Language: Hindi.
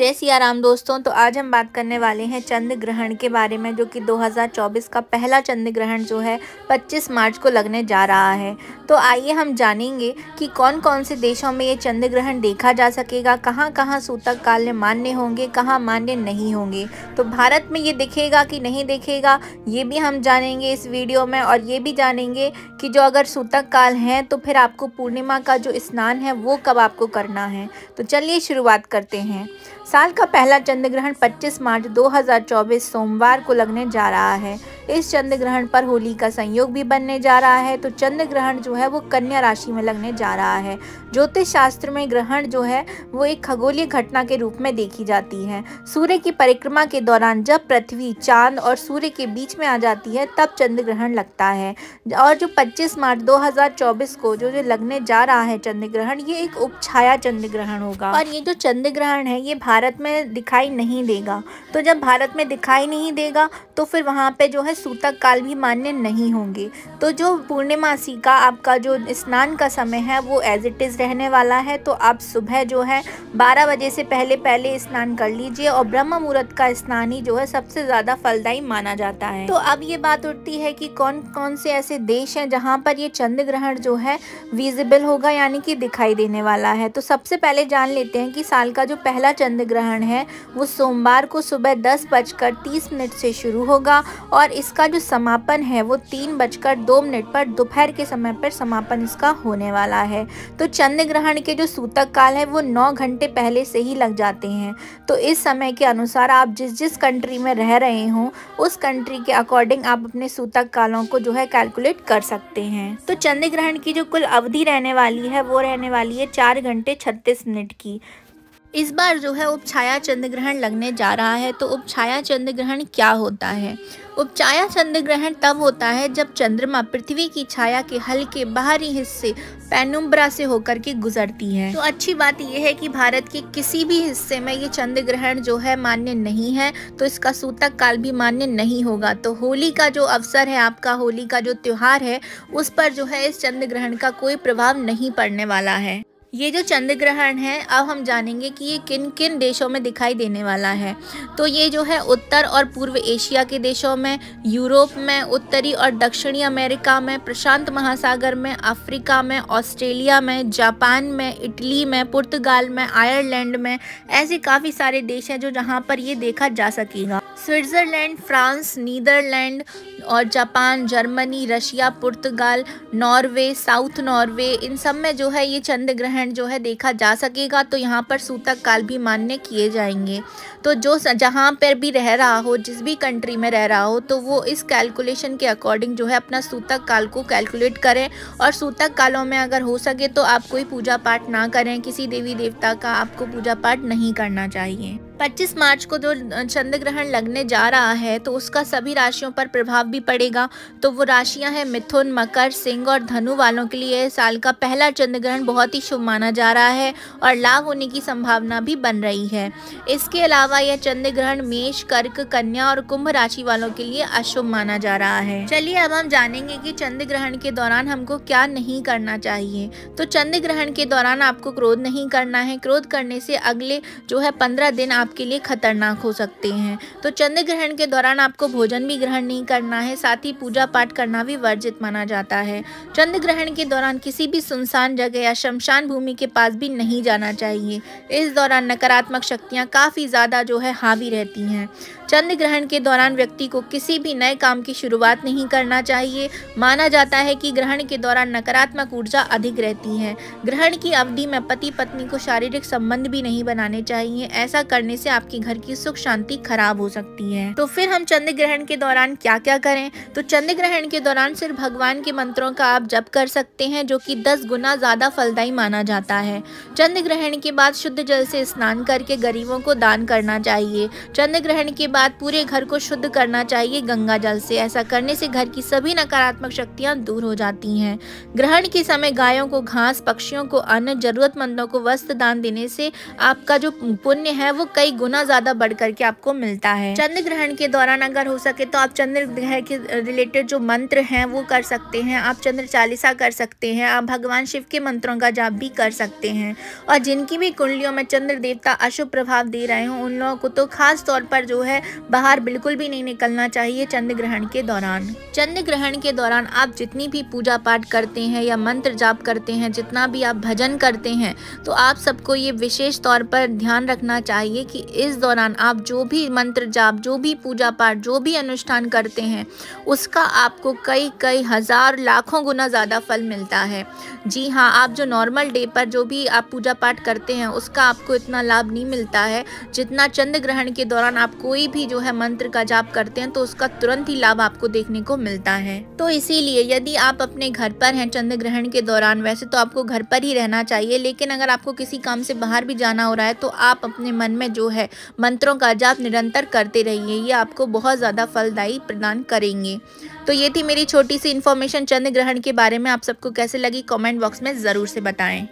जय सिया राम दोस्तों। तो आज हम बात करने वाले हैं चंद्र ग्रहण के बारे में, जो कि 2024 का पहला चंद्र ग्रहण जो है 25 मार्च को लगने जा रहा है। तो आइए हम जानेंगे कि कौन कौन से देशों में ये चंद्र ग्रहण देखा जा सकेगा, कहां कहां सूतक काल मान्य होंगे, कहां मान्य नहीं होंगे। तो भारत में ये दिखेगा कि नहीं दिखेगा, ये भी हम जानेंगे इस वीडियो में। और ये भी जानेंगे कि जो अगर सूतक काल है तो फिर आपको पूर्णिमा का जो स्नान है वो कब आपको करना है। तो चलिए शुरुआत करते हैं। साल का पहला चंद्र ग्रहण 25 मार्च 2024 सोमवार को लगने जा रहा है। इस चंद्र ग्रहण पर होली का संयोग भी बनने जा रहा है। तो चंद्र ग्रहण जो है वो कन्या राशि में लगने जा रहा है। ज्योतिष शास्त्र में ग्रहण जो है वो एक खगोलीय घटना के रूप में देखी जाती है। सूर्य की परिक्रमा के दौरान जब पृथ्वी चांद और सूर्य के बीच में आ जाती है तब चंद्र ग्रहण लगता है। और जो 25 मार्च 2024 को जो लगने जा रहा है चंद्र ग्रहण, ये एक उपछाया चंद्र ग्रहण होगा। और ये जो चंद्र ग्रहण है ये भारत में दिखाई नहीं देगा। तो जब भारत में दिखाई नहीं देगा तो फिर वहाँ पे जो है सूतक काल भी मान्य नहीं होंगे। तो जो पूर्णिमासी का आपका जो स्नान का समय है वो एज इट इज़ रहने वाला है। तो आप सुबह जो है 12 बजे से पहले स्नान कर लीजिए। और ब्रह्म मुहूर्त का स्नान ही जो है सबसे ज़्यादा फलदायी माना जाता है। तो अब ये बात उठती है कि कौन कौन से ऐसे देश हैं जहाँ पर ये चंद्र ग्रहण जो है विजिबल होगा, यानी कि दिखाई देने वाला है। तो सबसे पहले जान लेते हैं कि साल का जो पहला चंद्र ग्रहण है वो सोमवार को सुबह 10:30 से शुरू होगा और इसका जो समापन है वो 3:02 पर दोपहर के समय पर समापन इसका होने वाला है। तो चंद्र ग्रहण के जो सूतक काल है वो 9 घंटे पहले से ही लग जाते हैं। तो इस समय के अनुसार आप जिस कंट्री में रह रहे हो उस कंट्री के अकॉर्डिंग आप अपने सूतक कालों को जो है कैलकुलेट कर सकते हैं। तो चंद्र ग्रहण की जो कुल अवधि रहने वाली है वो रहने वाली है 4 घंटे 36 मिनट की। इस बार जो है उपछाया चंद्र ग्रहण लगने जा रहा है। तो उपछाया चंद्र ग्रहण क्या होता है? उपछाया चंद्र ग्रहण तब होता है जब चंद्रमा पृथ्वी की छाया के हल्के बाहरी हिस्से पेनुम्ब्रा से होकर के गुजरती है। तो अच्छी बात यह है कि भारत के किसी भी हिस्से में ये चंद्र ग्रहण जो है मान्य नहीं है, तो इसका सूतक काल भी मान्य नहीं होगा। तो होली का जो अवसर है, आपका होली का जो त्योहार है, उस पर जो है इस चंद्र ग्रहण का कोई प्रभाव नहीं पड़ने वाला है। ये जो चंद्र ग्रहण है अब हम जानेंगे कि ये किन किन देशों में दिखाई देने वाला है। तो ये जो है उत्तर और पूर्व एशिया के देशों में, यूरोप में, उत्तरी और दक्षिणी अमेरिका में, प्रशांत महासागर में, अफ्रीका में, ऑस्ट्रेलिया में, जापान में, इटली में, पुर्तगाल में, आयरलैंड में, ऐसे काफ़ी सारे देश हैं जो जहाँ पर ये देखा जा सकेगा। स्विट्ज़रलैंड, फ्रांस, नीदरलैंड और जापान, जर्मनी, रशिया, पुर्तगाल, नॉर्वे, साउथ नॉर्वे, इन सब में जो है ये चंद्र ग्रहण जो है देखा जा सकेगा। तो यहाँ पर सूतक काल भी मान्य किए जाएंगे। तो जो जहाँ पर भी रह रहा हो, जिस भी कंट्री में रह रहा हो, तो वो इस कैलकुलेशन के अकॉर्डिंग जो है अपना सूतक काल को कैलकुलेट करें। और सूतक कालों में अगर हो सके तो आप कोई पूजा पाठ ना करें, किसी देवी देवता का आपको पूजा पाठ नहीं करना चाहिए। 25 मार्च को जो चंद्र ग्रहण लगने जा रहा है तो उसका सभी राशियों पर प्रभाव भी पड़ेगा। तो वो राशियां हैं मिथुन, मकर, सिंह और धनु वालों के लिए साल का पहला चंद्र ग्रहण बहुत ही शुभ माना जा रहा है और लाभ होने की संभावना भी बन रही है। इसके अलावा यह चंद्र ग्रहण मेष, कर्क, कन्या और कुंभ राशि वालों के लिए अशुभ माना जा रहा है। चलिए अब हम जानेंगे कि चंद्र ग्रहण के दौरान हमको क्या नहीं करना चाहिए। तो चंद्र ग्रहण के दौरान आपको क्रोध नहीं करना है। क्रोध करने से अगले जो है 15 दिन आपके लिए खतरनाक हो सकते हैं। तो चंद्र ग्रहण के दौरान आपको भोजन भी ग्रहण नहीं करना है, साथ ही पूजा पाठ करना भी वर्जित माना जाता है। चंद्र ग्रहण के दौरान किसी भी सुनसान जगह या शमशान भूमि के पास भी नहीं जाना चाहिए। इस दौरान नकारात्मक शक्तियां काफ़ी ज़्यादा जो है हावी रहती हैं। चंद्र ग्रहण के दौरान व्यक्ति को किसी भी नए काम की शुरुआत नहीं करना चाहिए। माना जाता है कि ग्रहण के दौरान नकारात्मक ऊर्जा अधिक रहती है। ग्रहण की अवधि में पति पत्नी को शारीरिक संबंध भी नहीं बनाने चाहिए। ऐसा करने से आपके घर की सुख शांति खराब हो सकती है। तो फिर हम चंद्र ग्रहण के दौरान क्या क्या करें? तो चंद्र ग्रहण के दौरान सिर्फ भगवान के मंत्रों का आप जप कर सकते हैं, जो कि 10 गुना ज़्यादा फलदायी माना जाता है। चंद्र ग्रहण के बाद शुद्ध जल से स्नान करके गरीबों को दान करना चाहिए। चंद्र ग्रहण के बाद पूरे घर को शुद्ध करना चाहिए गंगा जल से। ऐसा करने से घर की सभी नकारात्मक शक्तियाँ दूर हो जाती हैं। ग्रहण के समय गायों को घास, पक्षियों को अन्न, जरूरतमंदों को वस्त्र दान देने से आपका जो पुण्य है वो कई गुना ज़्यादा बढ़ करके आपको मिलता है। चंद्र ग्रहण के दौरान अगर हो सके तो आप चंद्र ग्रहण के रिलेटेड जो मंत्र हैं वो कर सकते हैं। आप चंद्र चालीसा कर सकते हैं। आप भगवान शिव के मंत्रों का जाप भी कर सकते हैं। और जिनकी भी कुंडलियों में चंद्र देवता अशुभ प्रभाव दे रहे हो उन लोगों को तो खास तौर पर जो है बाहर बिल्कुल भी नहीं निकलना चाहिए चंद्र ग्रहण के दौरान। चंद्र ग्रहण के दौरान आप जितनी भी पूजा पाठ करते हैं या मंत्र जाप करते हैं, जितना भी आप भजन करते हैं, तो आप सबको ये विशेष तौर पर ध्यान रखना चाहिए कि इस दौरान आप जो भी मंत्र जाप, जो भी पूजा पाठ, जो भी अनुष्ठान करते हैं उसका आपको कई हजार लाखों गुना ज़्यादा फल मिलता है। जी हाँ, आप जो नॉर्मल डे पर जो भी आप पूजा पाठ करते हैं उसका आपको इतना लाभ नहीं मिलता है जितना चंद्र ग्रहण के दौरान आप कोई भी जो है मंत्र का जाप करते हैं तो उसका तुरंत ही लाभ आपको देखने को मिलता है। तो इसीलिए यदि आप अपने घर पर हैं चंद्र ग्रहण के दौरान, वैसे तो आपको घर पर ही रहना चाहिए, लेकिन अगर आपको किसी काम से बाहर भी जाना हो रहा है तो आप अपने मन में जो है मंत्रों का जाप निरंतर करते रहिए। ये आपको बहुत ज़्यादा फलदायी प्रदान करेंगे। तो ये थी मेरी छोटी सी इन्फॉर्मेशन चंद्र ग्रहण के बारे में। आप सबको कैसे लगी कमेंट बॉक्स में ज़रूर से बताएं।